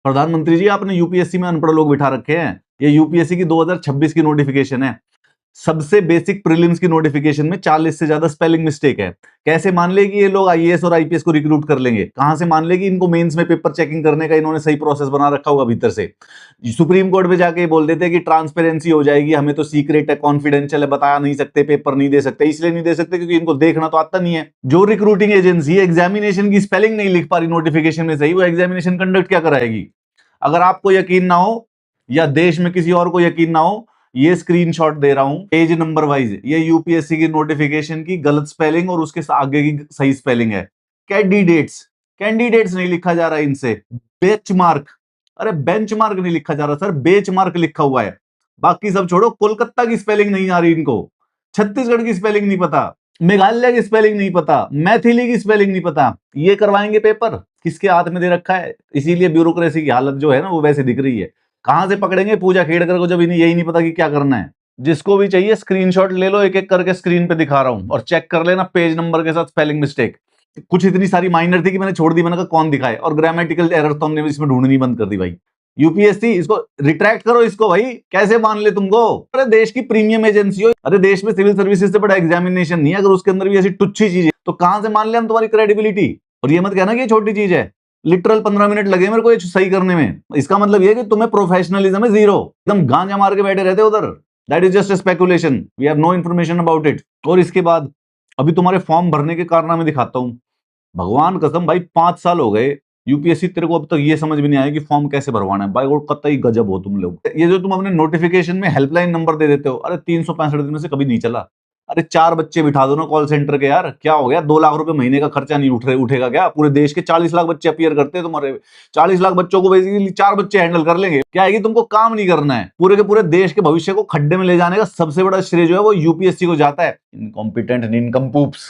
प्रधानमंत्री जी, आपने यूपीएससी में अनपढ़ लोग बिठा रखे हैं। ये यूपीएससी की 2026 की नोटिफिकेशन है। सबसे बेसिक प्रीलिम्स की नोटिफिकेशन में 40 से ज्यादा स्पेलिंग मिस्टेक है। कैसे मान ले कि ये लोग आईएएस और आईपीएस को रिक्रूट कर लेंगे? कहां से मान ले कि इनको मेंस में पेपर चेकिंग करने का इन्होंने सही प्रोसेस बना रखा होगा भीतर से? सुप्रीम कोर्ट में जाके बोल देते कि ट्रांसपेरेंसी हो जाएगी, हमें तो सीक्रेट है, कॉन्फिडेंशियल है, बता नहीं सकते, पेपर नहीं दे सकते। इसलिए नहीं दे सकते क्योंकि इनको देखना तो आता नहीं है। जो रिक्रूटिंग एजेंसी एग्जामिनेशन की स्पेलिंग नहीं लिख पा रही नोटिफिकेशन में सही, वो एग्जामिनेशन कंडक्ट क्या कराएगी? अगर आपको यकीन ना हो या देश में किसी और को यकीन ना हो, ये स्क्रीनशॉट दे रहा हूं पेज नंबर वाइज। ये यूपीएससी की नोटिफिकेशन की गलत स्पेलिंग और उसके आगे की सही स्पेलिंग है। कैंडिडेट्स, कैंडिडेट्स नहीं लिखा जा रहा है इनसे, बेंचमार्क। अरे बेंचमार्क नहीं लिखा जा रहा सर, बेंचमार्क लिखा हुआ है। बाकी सब छोड़ो, कोलकाता की स्पेलिंग नहीं आ रही इनको, छत्तीसगढ़ की स्पेलिंग नहीं पता, मेघालय की स्पेलिंग नहीं पता, मैथिली की स्पेलिंग नहीं पता। ये करवाएंगे पेपर? किसके हाथ में दे रखा है? इसीलिए ब्यूरोक्रेसी की हालत जो है ना वो वैसे दिख रही है। कहां से पकड़ेंगे पूजा खेड़कर को जब इन्हें यही नहीं पता कि क्या करना है? जिसको भी चाहिए स्क्रीनशॉट ले लो, एक एक करके स्क्रीन पे दिखा रहा हूं और चेक कर लेना पेज नंबर के साथ स्पेलिंग मिस्टेक। कुछ इतनी सारी माइनर थी कि मैंने छोड़ दी, मैंने कहा कौन दिखाए, और ग्रामेटिकल एरर तो हमने इसमें ढूंढनी बंद कर दी भाई। यूपीएससी इसको रिट्रैक्ट करो इसको भाई, कैसे मान ले तुमको? अरे देश की प्रीमियम एजेंसी हो, अरे देश में सिविल सर्विसेज से बड़ा एग्जामिनेशन नहीं है, अगर उसके अंदर भी ऐसी टुच्ची चीज है तो कहां से मान ले हम तुम्हारी क्रेडिबिलिटी? और ये मत कहना कि ये छोटी चीज है। लिटरल 15 मिनट लगे मेरे को ये सही करने में। इसका मतलब ये है कि तुम्हें प्रोफेशनलिज्म है जीरो, एकदम गांजा मार के बैठे रहते उधर। That is just speculation, we have no information about it. और इसके बाद अभी तुम्हारे फॉर्म भरने के कारनामे दिखाता हूं। भगवान कसम भाई, 5 साल हो गए यूपीएससी, तेरे को अब तक ये समझ में नहीं आया कि फॉर्म कैसे भरवाना है। भाई वो कतई गजब हो तुम लोग। ये जो तुम अपने नोटिफिकेशन में हेल्पलाइन नंबर दे देते हो, अरे 365 दिन में से कभी नहीं चला। अरे 4 बच्चे बिठा दो ना कॉल सेंटर के, यार क्या हो गया? 2 लाख रुपए महीने का खर्चा नहीं उठेगा क्या? पूरे देश के 40 लाख बच्चे अपीयर करते हैं तुम्हारे, 40 लाख बच्चों को बेसिकली 4 बच्चे हैंडल कर लेंगे। क्या है कि तुमको काम नहीं करना है। पूरे के पूरे देश के भविष्य को खड्डे में ले जाने का सबसे बड़ा श्रेय जो है वो यूपीएससी को जाता है। इनकॉम्पिटेंट निनकम्पूप्स।